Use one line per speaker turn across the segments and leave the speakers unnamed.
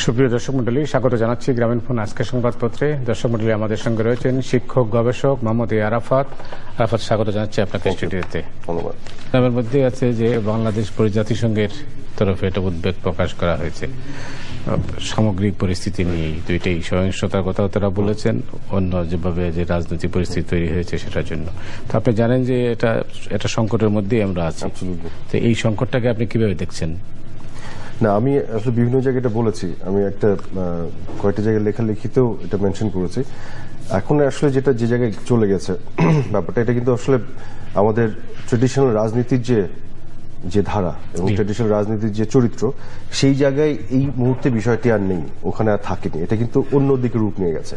সুপ্রিয় দর্শক মন্ডলী, স্বাগত জানাচ্ছি গ্রামীণ ফোন আজকের সংবাদপত্রে। দর্শক মন্ডলী, আমাদের সঙ্গে রয়েছেন শিক্ষক গবেষক মোহাম্মদ আরাফাত। আরাফাত, স্বাগত জানাচ্ছি আপনাকে স্টুডিওতে। ধন্যবাদ। গ্রামের মধ্যে আছে যে বাংলাদেশ জাতিসংঘের তরফে এটা উদ্বেগ প্রকাশ করা হয়েছে সামগ্রিক পরিস্থিতি নিয়ে। দুইটাই সহিংসতার কথাও তারা বলেছেন, অন্য যেভাবে যে রাজনৈতিক পরিস্থিতি তৈরি হয়েছে সেটার জন্য। তো আপনি জানেন যে এটা সংকটের মধ্যেই আমরা আছি। তো এই সংকটটাকে আপনি কিভাবে দেখছেন?
না, আমি আসলে বিভিন্ন জায়গায় এটা বলেছি। আমি একটা কয়েকটা জায়গায় লেখালেখিতেও এটা মেনশন করেছি। এখন আসলে যেটা যে জায়গায় চলে গেছে ব্যাপারটা, এটা কিন্তু আসলে আমাদের ট্রেডিশনাল রাজনীতির যে ধারা এবং ট্রেডিশনাল রাজনীতির যে চরিত্র, সেই জায়গায় এই মুহূর্তে বিষয়টি আর নেই, ওখানে আর থাকেনি। এটা কিন্তু অন্যদিকে রূপ নিয়ে গেছে।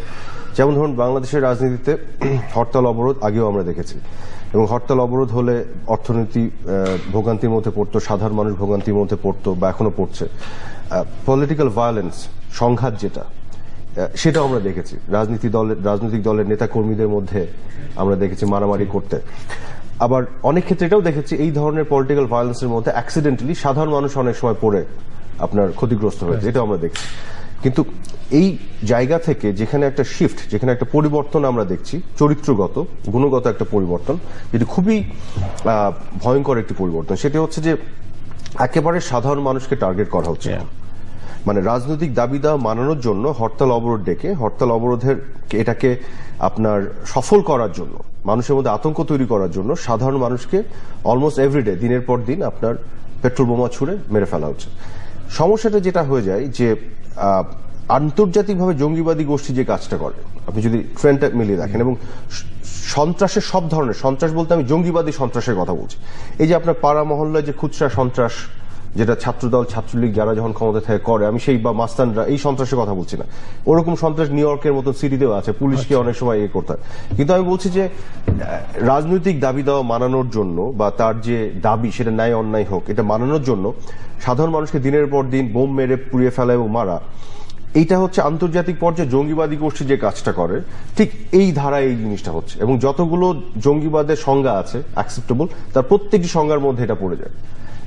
যেমন ধরুন, বাংলাদেশের রাজনীতিতে হরতাল অবরোধ আগেও আমরা দেখেছি, এবং হরতাল অবরোধ হলে অর্থনীতি ভোগান্তির মধ্যে পড়তো, সাধারণ মানুষ ভোগান্তির মধ্যে পড়তো বা এখনো পড়ছে। পলিটিক্যাল ভায়োলেন্স, সংঘাত যেটা, সেটাও আমরা দেখেছি। রাজনৈতিক দলের নেতা কর্মীদের মধ্যে আমরা দেখেছি মারামারি করতে। আবার অনেক ক্ষেত্রে এটাও দেখেছি, এই ধরনের পলিটিক্যাল ভায়োলেন্সের মধ্যে অ্যাক্সিডেন্টালি সাধারণ মানুষ অনেক সময় পড়ে আপনার ক্ষতিগ্রস্ত হয়েছে, এটাও আমরা দেখছি। কিন্তু এই জায়গা থেকে যেখানে একটা শিফট, যেখানে একটা পরিবর্তন আমরা দেখছি, চরিত্রগত গুণগত একটা পরিবর্তন, যেটি খুবই ভয়ঙ্কর একটি পরিবর্তন, সেটি হচ্ছে যে একেবারে সাধারণ মানুষকে টার্গেট করা হচ্ছে। মানে রাজনৈতিক দাবি দাওয়া মানানোর জন্য হরতাল অবরোধ ডেকে, হরতাল অবরোধের এটাকে আপনার সফল করার জন্য, মানুষের মধ্যে আতঙ্ক তৈরি করার জন্য সাধারণ মানুষকে অলমোস্ট এভরিডে দিনের পর দিন আপনার পেট্রোল বোমা ছুড়ে মেরে ফেলা হচ্ছে। সমস্যাটা যেটা হয়ে যায় যে আন্তর্জাতিকভাবে জঙ্গিবাদী গোষ্ঠী যে কাজটা করে, আপনি যদি ট্রেন্ডটা মিলিয়ে দেখেন, এবং সন্ত্রাসের সব ধরনের সন্ত্রাস বলতে আমি জঙ্গিবাদী সন্ত্রাসের কথা বলছি। এই যে আপনার পাড়া মহল্লায় যে খুচরা সন্ত্রাস, যেটা ছাত্রদল ছাত্রলীগ যারা যখন ক্ষমতা থেকে করে, আমি সেই বা মাস্তানরা, এই সন্ত্রাসের কথা বলছি না। ওরকম সন্ত্রাস নিউ ইয়র্কের মতো সিটিতেও আছে, পুলিশকে অনেক সময় ইয়ে করতে হয়। কিন্তু আমি বলছি যে রাজনৈতিক দাবি দেওয়া মানানোর জন্য, বা তার যে দাবি সেটা ন্যায় অন্যায় হোক, এটা মানানোর জন্য সাধারণ মানুষকে দিনের পর দিন বোম মেরে পুড়িয়ে ফেলা এবং মারা, এইটা হচ্ছে আন্তর্জাতিক পর্যায়ে জঙ্গিবাদী গোষ্ঠী যে কাজটা করে, ঠিক এই ধারায় এই জিনিসটা হচ্ছে। এবং যতগুলো জঙ্গিবাদের সংজ্ঞা আছে অ্যাকসেপ্টেবল, তার প্রত্যেকটি সংজ্ঞার মধ্যে এটা পড়ে যায়।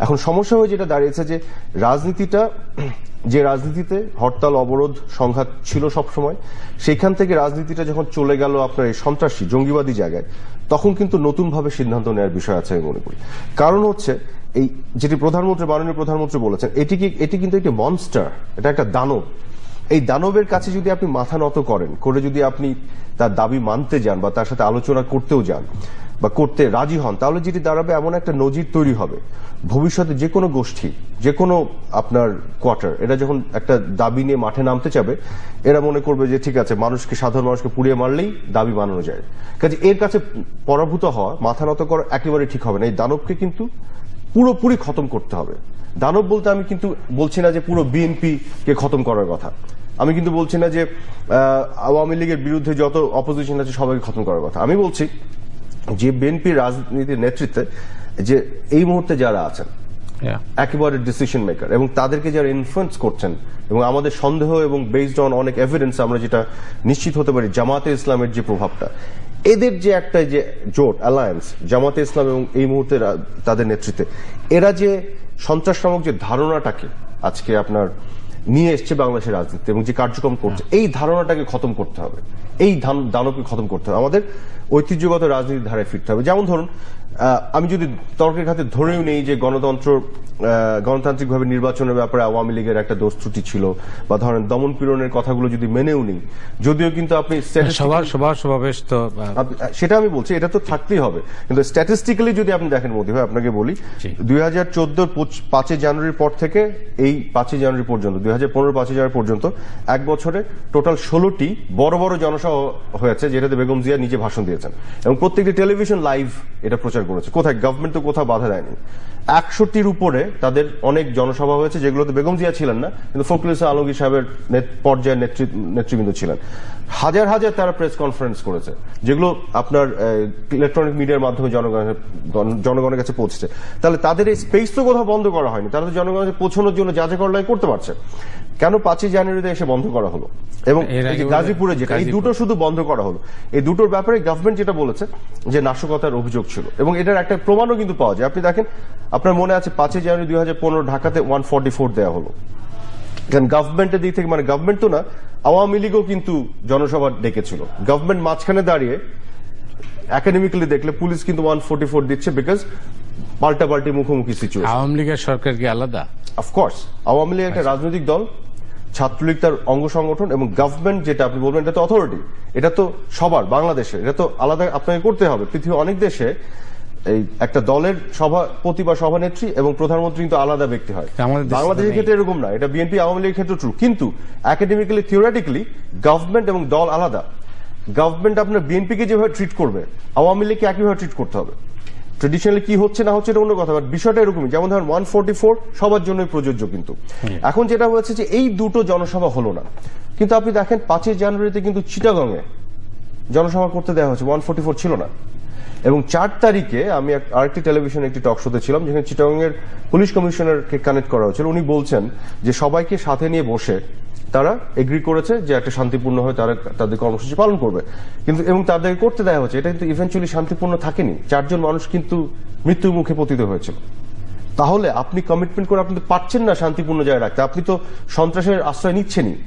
এখন সমস্যা হয়ে যেটা দাঁড়িয়েছে যে রাজনীতিতে হরতাল অবরোধ সংঘাত ছিল সবসময়, সেইখান থেকে রাজনীতিটা যখন চলে গেল আপনার এই সন্ত্রাসী জঙ্গিবাদী জায়গায়, তখন কিন্তু নতুনভাবে সিদ্ধান্ত নেওয়ার বিষয় আছে আমি মনে করি। কারণ হচ্ছে এই যেটি মাননীয় প্রধানমন্ত্রী বলেছেন, এটি কিন্তু একটি মনস্টার, এটা একটা দানব। এই দানবের কাছে যদি আপনি মাথা নত করে যদি আপনি তার দাবি মানতে যান বা তার সাথে আলোচনা করতেও যান বা করতে রাজি হন, তাহলে যেটি দাঁড়াবে এমন একটা নজির তৈরি হবে, ভবিষ্যতে যে কোনো গোষ্ঠী, যে কোনো আপনার কোয়ার্টার, এরা যখন একটা দাবি নিয়ে মাঠে নামতে চাবে, এরা মনে করবে যে ঠিক আছে, সাধারণ মানুষকে পুড়িয়ে মারলেই দাবি মানানো যায়। কাজে এর কাছে পরাভূত হওয়া, মাথা নত করা একেবারে ঠিক হবে না। এই দানবকে কিন্তু পুরোপুরি খতম করতে হবে। দানব বলতে আমি কিন্তু বলছি না যে পুরো বিএনপি কে খতম করার কথা, আমি কিন্তু বলছি না যে আওয়ামী লীগের বিরুদ্ধে যত অপোজিশন আছে সবাইকে খতম করার কথা। আমি বলছি যে বিএনপির রাজনীতির নেতৃত্বে যে এই মুহূর্তে যারা আছেন একেবারে ডিসিশন মেকার, এবং তাদেরকে যারা ইনফ্লুয়েন্স করছেন, এবং আমাদের সন্দেহ এবং বেসড অন অনেক এভিডেন্স আমরা যেটা নিশ্চিত হতে পারি, জামাতে ইসলামের যে প্রভাবটা, এদের যে একটা যে জোট অ্যালায়েন্স, জামাতে ইসলাম এবং এই মুহূর্তে তাদের নেতৃত্বে, এরা যে সন্ত্রাস নামক যে ধারণাটাকে আজকে আপনার নিয়ে এসছে বাংলাদেশের রাজনীতি এবং যে কার্যক্রম করছে, এই ধারণাটাকে খতম করতে হবে, এই দানবকে খতম করতে হবে। আমাদের ঐতিহ্যগত রাজনীতির ধারায় ফিরতে হবে। যেমন ধরুন, আমি যদি তর্কের খাতে ধরেও নেই যে গণতান্ত্রিকভাবে নির্বাচনের ব্যাপারে আওয়ামী লীগের একটা দোষ ত্রুটি ছিল, বা ধরেন দমন পীড়নের কথাগুলো যদি মেনেও নেই, যদিও কিন্তু আপনি
সমাবেশ তো
সেটা আমি বলছি, এটা তো থাকতেই হবে, কিন্তু স্ট্যাটিস্টিক্যালি যদি আপনি দেখেন, মোদি ভাই আপনাকে বলি, 2014 5 জানুয়ারির পর থেকে এই 5 জানুয়ারি পর্যন্ত, 2015 5 জানুয়ারি পর্যন্ত, এক বছরে টোটাল 16টি বড় বড় জনসভা হয়েছে, যেটাতে বেগম জিয়া নিজে ভাষণ দিয়েছেন, এবং প্রত্যেকটি টেলিভিশন লাইভ এটা প্রচার করেছে। কোথায় গভর্নমেন্ট তো কোথাও বাধা দেয়নি। 61টির উপরে তাদের অনেক জনসভা হয়েছে, যেগুলোতে বেগম জিয়া ছিলেন না, কিন্তু ফখরুল ইসলাম আলমগীর সাহেবের পর্যায়ের নেতৃবৃন্দ ছিলেন। হাজার হাজার তারা প্রেস কনফারেন্স করেছে, যেগুলো আপনার ইলেকট্রনিক মিডিয়ার মাধ্যমে জনগণের কাছে পৌঁছেছে। তাহলে তাদের এই স্পেস তো কোথাও বন্ধ করা হয়নি, তারা তো জনগণের কাছে পৌঁছানোর জন্য যা যা করলে করতে পারছে। কেন 5 জানুয়ারিতে এসে বন্ধ করা হলো, এবং গাজীপুরে যেটা, এই দুটো শুধু বন্ধ করা হলো। এই দুটোর ব্যাপারে গভর্নমেন্ট যেটা বলেছে যে নাশকতার অভিযোগ ছিল, এবং এটার একটা প্রমাণও কিন্তু পাওয়া যায়। আপনি দেখেন, আপনার মনে আছে 5 জানুয়ারি 2015 ঢাকাতে 144 দেওয়া হলো, কারণ গভর্নমেন্টের দিক থেকে, মানে গভর্নমেন্ট তো না, আওয়ামী লীগও কিন্তু জনসভা ডেকেছিল। গভর্নমেন্ট মাঝখানে দাঁড়িয়ে একাডেমিক্যালি দেখলে পুলিশ কিন্তু 144 দিচ্ছে, বিকজ পাল্টাপাল্টি মুখোমুখি সিচুয়েশন।
আওয়ামী লীগের সরকার কি আলাদা?
অফকোর্স আওয়ামী লীগ একটা রাজনৈতিক দল, ছাত্রলীগ তার অঙ্গ সংগঠন, এবং গভর্নমেন্ট যেটা আপনি বলবেন এটা তো অথরিটি, এটা তো সবার, বাংলাদেশে এটা তো আলাদা আপনাকে করতে হবে। পৃথিবীর অনেক দেশে এই একটা দলের সভাপতি বা সভানেত্রী এবং প্রধানমন্ত্রী কিন্তু আলাদা ব্যক্তি হয়। বাংলাদেশের ক্ষেত্রে এরকম না, এটা বিএনপি আওয়ামী লীগের ক্ষেত্রে ট্রু। কিন্তু একাডেমিক্যালি থিওরিটিক্যালি গভর্নমেন্ট এবং দল আলাদা। গভর্নমেন্ট আপনার বিএনপিকে যেভাবে ট্রিট করবে, আওয়ামী লীগকে একইভাবে ট্রিট করতে হবে। ট্রেডিশনালি কি হচ্ছে না হচ্ছে এটা অন্য কথা, বাট বিষয়টা এরকমই। যেমন ধরেন 144 সবার জন্যই প্রযোজ্য, কিন্তু এখন যেটা হয়েছে যে এই দুটো জনসভা হলো না। কিন্তু আপনি দেখেন 5 জানুয়ারিতে কিন্তু চিটাগংয়ে জনসভা করতে দেওয়া হয়েছে, 144 ছিল না। এবং 4 তারিখে আমি আরেকটি টেলিভিশনে একটি টক শোতে ছিলাম, যেখানে চিটাগংয়ের পুলিশ কমিশনারকে কানেক্ট করা হয়েছিল। উনি বলছেন যে সবাইকে সাথে নিয়ে বসে তারা এগ্রি করেছে যে একটা শান্তিপূর্ণ হয়ে তারা তাদের কর্মসূচি পালন করবে, কিন্তু এবং তাদেরকে করতে দেওয়া হচ্ছে। এটা কিন্তু ইভেন্চুয়ালি শান্তিপূর্ণ থাকেনি, 4 জন মানুষ কিন্তু মৃত্যুর মুখে পতিত হয়েছিল। তাহলে আপনি কমিটমেন্ট করে আপনি তো পারছেন না শান্তিপূর্ণ জায়গায় রাখতে, আপনি তো সন্ত্রাসের আশ্রয় নিচ্ছেনই।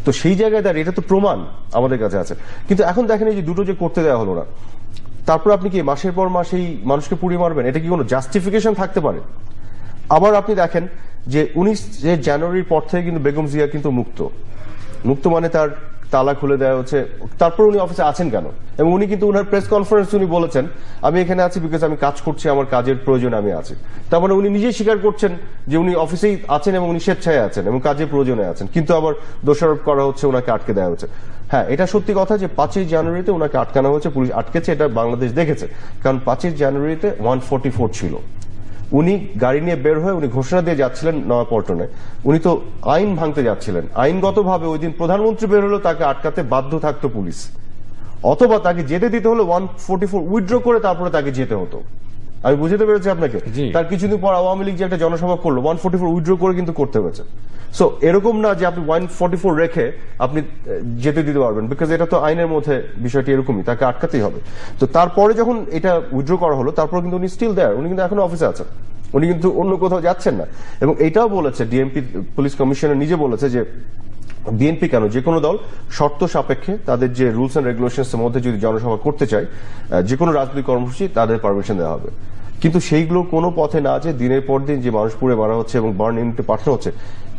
তো সেই জায়গায় দাঁড়িয়ে এটা তো প্রমাণ আমাদের কাছে আছে। কিন্তু এখন দেখেন এই যে দুটো যে করতে দেওয়া হলো না, তারপর আপনি কি মাসের পর মাস এই মানুষকে পুড়িয়ে মারবেন? এটা কি কোনো জাস্টিফিকেশন থাকতে পারে? আবার আপনি দেখেন যে 19 জানুয়ারির পর থেকে কিন্তু বেগম জিয়া কিন্তু মুক্ত মানে তার তালা খুলে দেওয়া হচ্ছে। তারপর উনি অফিসে আছেন কেন? এবং উনি কিন্তু উনার প্রেস কনফারেন্স উনি বলেছেন আমি এখানে আছি বিকজ আমি কাজ করছি, আমার কাজের প্রয়োজনে আমি আছি। তার মানে উনি নিজেই স্বীকার করছেন যে উনি অফিসেই আছেন এবং উনি স্বেচ্ছায় আছেন এবং কাজের প্রয়োজনে আছেন, কিন্তু আবার দোষারোপ করা হচ্ছে ওনাকে আটকে দেওয়া হচ্ছে। হ্যাঁ, এটা সত্যি কথা যে 5 জানুয়ারিতে ওনাকে আটকানো হয়েছে, পুলিশ আটকেছে, এটা বাংলাদেশ দেখেছে। কারণ 5 জানুয়ারিতে 144 ছিল। উনি গাড়ি নিয়ে বের হয়ে উনি ঘোষণা দিয়ে যাচ্ছিলেন নয়াপল্টনে, উনি তো আইন ভাঙতে যাচ্ছিলেন। আইনগতভাবে ওই দিন প্রধানমন্ত্রী বের হলেও তাকে আটকাতে বাধ্য থাকতো পুলিশ, অথবা তাকে যেতে দিতে হলে 144 উইথড্র করে তারপরে তাকে যেতে হতো। আমি বুঝতে পেরেছি আপনাকে। তার কিছুদিন পর আওয়ামী লীগ যে একটা জনসভা করলো, 144 উইথড্র করে কিন্তু করতে হয়েছে। সো এরকম না যে আপনি 144 রেখে আপনি যেতে দিতে পারবেন, বিকজ এটা তো আইনের মধ্যে বিষয়টি এরকমই, তাকে আটকাতেই হবে। তো তারপরে যখন এটা উইথড্র করা হলো, তারপর কিন্তু উনি স্টিল দেয়ার, উনি কিন্তু এখনো অফিসে আছেন, উনি কিন্তু অন্য কোথাও যাচ্ছেন না। এবং এটাও বলেছে ডিএমপি পুলিশ কমিশনার নিজে বলেছে যে বিএনপি কেন, যে কোনো দল শর্ত সাপেক্ষে তাদের যে রুলস এন্ড রেগুলেশনস এর মধ্যে যদি জনসভা করতে চায়, যে কোনো রাজনৈতিক কর্মসূচি তাদের পারমিশন দেওয়া হবে। কিন্তু সেইগুলো কোনো পথে না, যে দিনের পর দিন যে মানুষ পুড়ে মারা হচ্ছে এবং বার্ন ইউনিটে পাঠানো হচ্ছে,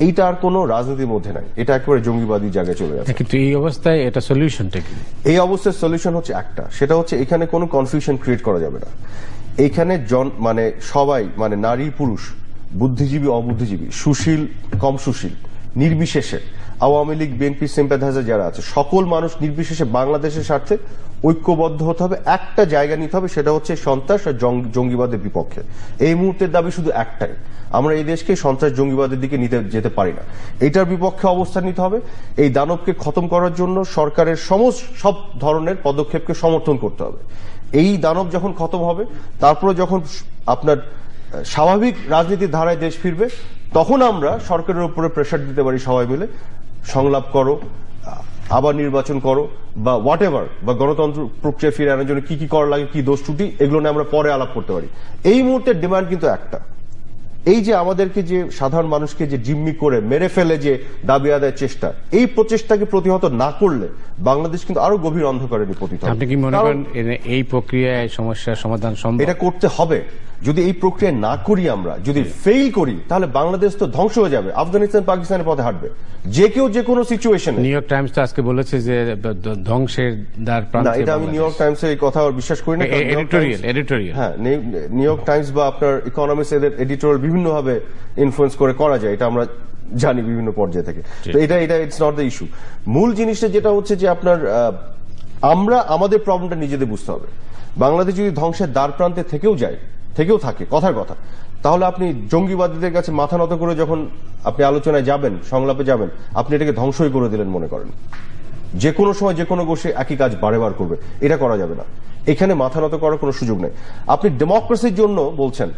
এইটা আর কোনো রাজনীতির মধ্যে নাই, এটা একেবারে জঙ্গিবাদী জায়গায় চলে যাচ্ছে।
কিন্তু এই অবস্থায় এটা সলিউশনটা কি?
এই অবস্থায় সলিউশন হচ্ছে একটা, সেটা হচ্ছে এখানে কোনো কনফিউশন ক্রিয়েট করা যাবে না। এইখানে মানে সবাই, মানে নারী পুরুষ, বুদ্ধিজীবী অবুদ্ধিজীবী, সুশীল কম সুশীল নির্বিশেষে, আওয়ামী লীগ বিএনপি সিম্প্যাথাইজার যারা আছে, সকল মানুষ নির্বিশেষে বাংলাদেশের স্বার্থে ঐক্যবদ্ধ হতে হবে, একটা জায়গা নিতে হবে, সেটা হচ্ছে সন্ত্রাস আর জঙ্গিবাদের বিপক্ষে। এই মুহূর্তের দাবি শুধু একটাই, আমরা এই দেশকে সন্ত্রাস জঙ্গিবাদের দিকে নিতে যেতে পারি না, এটার বিপক্ষে অবস্থান নিতে হবে। এই দানবকে খতম করার জন্য সরকারের সব ধরনের পদক্ষেপকে সমর্থন করতে হবে। এই দানব যখন খতম হবে, তারপরে যখন আপনার স্বাভাবিক রাজনীতির ধারায় দেশ ফিরবে, তখন আমরা সরকারের উপরে প্রেসার দিতে পারি, সবাই মিলে সংলাপ করো, আবার নির্বাচন করো, বা হোয়াট এভার, বা গণতন্ত্র প্রক্রিয়া ফিরে আনার জন্য কি কি করা লাগে, কি দোষ ত্রুটি, এগুলো নিয়ে আমরা পরে আলাপ করতে পারি। এই মুহূর্তের ডিমান্ড কিন্তু একটা, এই যে আমাদেরকে যে সাধারণ মানুষকে যে জিম্মি করে মেরে ফেলে যে দাবি আদায়ের চেষ্টা, এই প্রচেষ্টাকে প্রতিহত না করলে বাংলাদেশ কিন্তু আরো গভীর অন্ধকারে পতিত হবে।
আপনি কি মনে করেন এই প্রক্রিয়ায় সমস্যার সমাধান সম্ভব?
এটা করতে হবে। যদি এই প্রক্রিয়া না করি, আমরা যদি ফেইল করি, তাহলে বাংলাদেশ তো ধ্বংস হয়ে যাবে, আফগানিস্তান পাকিস্তানের পথে হাঁটবে, যে কেউ যে কোনো সিচুয়েশনে।
নিউ ইয়র্ক টাইমস তো আজকে বলেছে যে ধ্বংসের দ্বার প্রান্তে।
না, এটা আমি নিউ ইয়র্ক টাইমসের এই কথা বিশ্বাস করি না।
এডিটোরিয়াল,
হ্যাঁ, নিউ ইয়র্ক টাইমস বা আপনার ইকোনমিক্স এদের এডিটোরিয়াল বিভিন্নভাবে ইনফ্লুয়েন্স করে করা যায়, এটা আমরা জানি বিভিন্ন পর্যায়ে থেকে। তো এটা ইটস নট দ্য ইস্যু। মূল জিনিসটা যেটা হচ্ছে যে আপনার আমরা আমাদের প্রবলেমটা নিজেদের বুঝতে হবে। বাংলাদেশ যদি ধ্বংসের দ্বার প্রান্তে থেকেও থাকে, কথার কথা, তাহলে আপনি জঙ্গিবাদীদের কাছে মাথা নত করে যখন আপনি আলোচনায় যাবেন, সংলাপে যাবেন, আপনি এটাকে ধ্বংসই করে দিলেন মনে করেন। যে কোনো সময় যে কোনো গোষ্ঠী একই কাজ বারেবার করবে, এটা করা যাবে না। এখানে মাথা নত করার কোনো সুযোগ নেই। আপনি ডেমোক্রেসির জন্য বলছেন,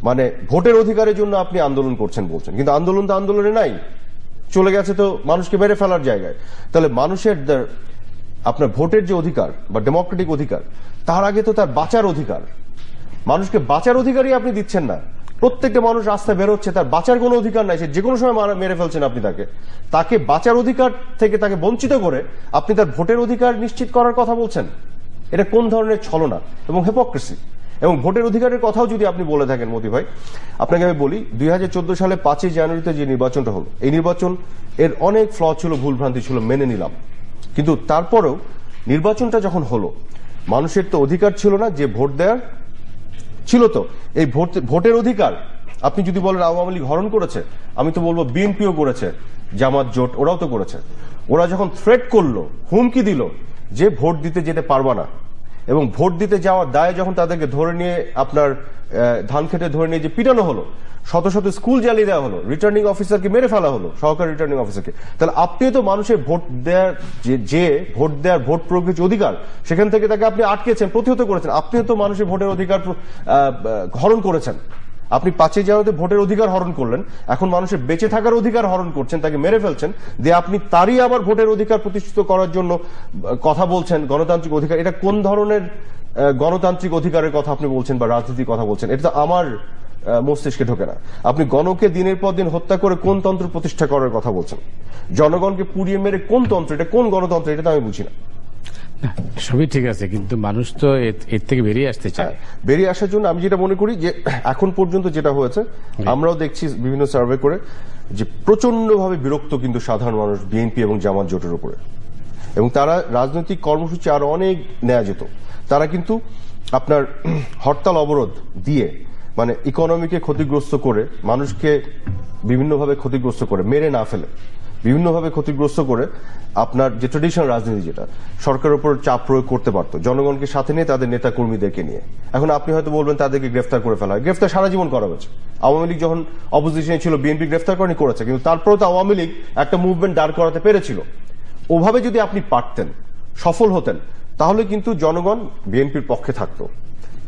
মানে ভোটের অধিকারের জন্য আপনি আন্দোলন করছেন বলছেন, কিন্তু আন্দোলন তো আন্দোলনে নাই, চলে গেছে তো মানুষকে মেরে ফেলার জায়গায়। তাহলে মানুষের আপনার ভোটের যে অধিকার বা ডেমোক্রেটিক অধিকার, তার আগে তো তার বাঁচার অধিকার, মানুষকে বাঁচার অধিকারই আপনি দিচ্ছেন না। প্রত্যেকটা মানুষ রাস্তায় বেরোচ্ছে, তার বাঁচার কোনো অধিকার নাই, সে যে কোনো সময় মেরে ফেলছেন আপনি তাকে বাঁচার অধিকার থেকে তাকে বঞ্চিত করে আপনি তার ভোটের অধিকার নিশ্চিত করার কথা বলছেন। এটা কোন ধরনের ছলনা এবং হিপোক্রেসি। এবং ভোটের অধিকারের কথাও যদি আপনি বলে থাকেন মতি ভাই, আপনাকে আমি বলি 2014 সালে 5ই জানুয়ারিতে যে নির্বাচনটা হলো, এই নির্বাচন এর অনেক ফ্ল ছিল, ভুলভ্রান্তি ছিল, মেনে নিলাম। কিন্তু তারপরেও নির্বাচনটা যখন হলো, মানুষের তো অধিকার ছিল না যে ভোট দেওয়ার, ছিল তো এই ভোটের অধিকার। আপনি যদি বলেন আওয়ামী লীগ হরণ করেছে, আমি তো বলবো বিএনপিও করেছে, জামাত জোট ওরাও তো করেছে। ওরা যখন থ্রেট করলো, হুমকি দিল যে ভোট দিতে যেতে পারবা না, এবং ভোট দিতে যাওয়ার দায়ে যখন তাদেরকে ধরে নিয়ে আপনার ধান খেতে ধরে নিয়ে যে পিটানো হলো, শত শত স্কুল জ্বালিয়ে দেওয়া হলো, রিটার্নিং অফিসারকে মেরে ফেলা হলো, সহকারী রিটার্নিং অফিসারকে, তাহলে আপনিও তো মানুষের ভোট দেওয়ার ভোট প্রয়োগের যে অধিকার, সেখান থেকে তাকে আপনি আটকেছেন, প্রতিহত করেছেন। আপনিও তো মানুষের ভোটের অধিকার হরণ করেছেন। আপনি 5ই জানুয়ারিতে ভোটের অধিকার হরণ করলেন, এখন মানুষের বেঁচে থাকার অধিকার হরণ করছেন, তাকে মেরে ফেলছেন, দিয়ে আপনি তারই আবার ভোটের অধিকার প্রতিষ্ঠিত করার জন্য কথা বলছেন, গণতান্ত্রিক অধিকার। এটা কোন ধরনের গণতান্ত্রিক অধিকারের কথা আপনি বলছেন বা রাজনীতির কথা বলছেন? এটা তো আমার মস্তিষ্কে ঢোকে না। আপনি গণকে দিনের পর দিন হত্যা করে কোন তন্ত্র প্রতিষ্ঠা করার কথা বলছেন? জনগণকে পুড়িয়ে মেরে কোন তন্ত্র? এটা কোন গণতন্ত্র? এটা তো আমি বুঝি না।
সবই ঠিক আছে, কিন্তু মানুষ তো এর থেকে বেরিয়ে আসতে চায়।
বেরিয়ে আসার জন্য আমি যেটা মনে করি যে এখন পর্যন্ত যেটা হয়েছে, আমরাও দেখছি বিভিন্ন সার্ভে করে যে প্রচন্ডভাবে বিরক্ত কিন্তু সাধারণ মানুষ বিএনপি এবং জামাত জোটের উপরে, এবং তারা রাজনৈতিক কর্মসূচি আরো অনেক নেওয়া যেত। তারা কিন্তু আপনার হরতাল অবরোধ দিয়ে, মানে ইকোনমিকে ক্ষতিগ্রস্ত করে, মানুষকে বিভিন্নভাবে ক্ষতিগ্রস্ত করে, মেরে না ফেলে বিভিন্নভাবে ক্ষতিগ্রস্ত করে আপনার যে ট্রেডিশনাল রাজনীতি, যেটা সরকারের উপর চাপ প্রয়োগ করতে পারতো জনগণকে সাথে নিয়ে, তাদের নেতা কর্মীদেরকে নিয়ে। এখন আপনি হয়তো বলবেন তাদেরকে গ্রেফতার করে ফেলা হয়। গ্রেফতার সারা জীবন করা হয়েছে। আওয়ামী লীগ যখন অপোজিশনে ছিল, বিএনপি গ্রেফতার করেছে, কিন্তু তারপরেও তো আওয়ামী লীগ একটা মুভমেন্ট দাঁড় করাতে পেরেছিল। ওভাবে যদি আপনি পারতেন, সফল হতেন, তাহলে কিন্তু জনগণ বিএনপির পক্ষে থাকতো,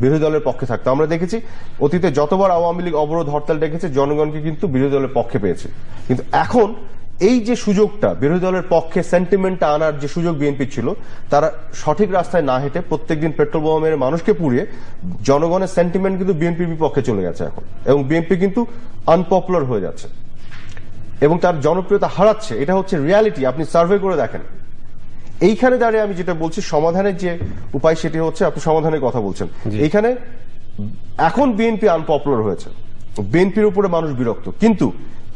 বিরোধী দলের পক্ষে থাকতো। আমরা দেখেছি অতীতে যতবার আওয়ামী লীগ অবরোধ হরতাল ডেকেছে, জনগণকে কিন্তু বিরোধী দলের পক্ষে পেয়েছে। কিন্তু এখন এই যে সুযোগটা, বিরোধী দলের পক্ষে সেন্টিমেন্টটা আনার যে সুযোগ বিএনপি ছিল, তারা সঠিক রাস্তায় না হেঁটে প্রত্যেকদিন পেট্রোল বোমা মেরে মানুষকে পুড়িয়ে জনগণের সেন্টিমেন্ট কিন্তু বিএনপির বিপক্ষে চলে গেছে এখন, এবং বিএনপি কিন্তু আনপপুলার হয়ে যাচ্ছে এবং তার জনপ্রিয়তা হারাচ্ছে। এটা হচ্ছে রিয়ালিটি, আপনি সার্ভে করে দেখেন। এইখানে দাঁড়িয়ে আমি যেটা বলছি, সমাধানের যে উপায় সেটি হচ্ছে, আপনি সমাধানের কথা বলছেন, এইখানে এখন বিএনপি আনপপুলার হয়েছে, বিএনপির উপরে মানুষ বিরক্ত, কিন্তু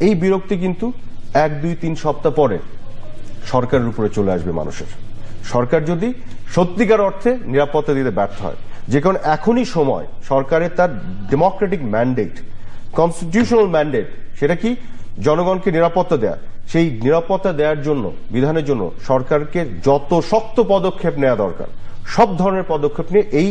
এই বিরক্তি কিন্তু 1-2-3 সপ্তাহ পরে সরকারের উপরে চলে আসবে মানুষের। সরকার যদি সত্যিকার অর্থে নিরাপত্তা দিতে ব্যর্থ হয়, যে কারণে এখনই সময় সরকারের তার ডেমোক্রেটিক ম্যান্ডেট, কনস্টিটিউশনাল ম্যান্ডেট, সেটা কি জনগণকে নিরাপত্তা দেয়া, সেই নিরাপত্তা দেওয়ার জন্য, বিধানের জন্য সরকারকে যত শক্ত পদক্ষেপ নেওয়া দরকার, সব ধরনের পদক্ষেপ নিয়ে এই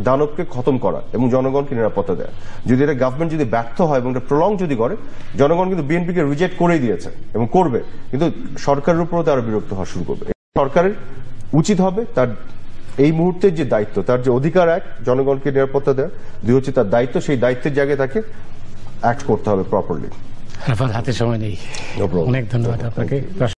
দানবকে খতম করা এবং জনগণকে নিরাপত্তা দেয়া। যদি এটা গভর্নমেন্ট যদি ব্যর্থ হয় এবং এটা প্রলং যদি করে, জনগণ কিন্তু বিএনপিকে রিজেক্ট করেই দিয়েছে এবং করবে, কিন্তু সরকারের উপরও তারা বিরক্ত হওয়া শুরু করবে। সরকারের উচিত হবে তার এই মুহূর্তের যে দায়িত্ব, তার যে অধিকার, 1 জনগণকে নিরাপত্তা দেওয়া, 2 হচ্ছে তার দায়িত্ব, সেই দায়িত্বের জায়গায় তাকে অ্যাক্ট করতে হবে প্রপারলি।
হাতে সময় নেই। অনেক ধন্যবাদ আপনাকে।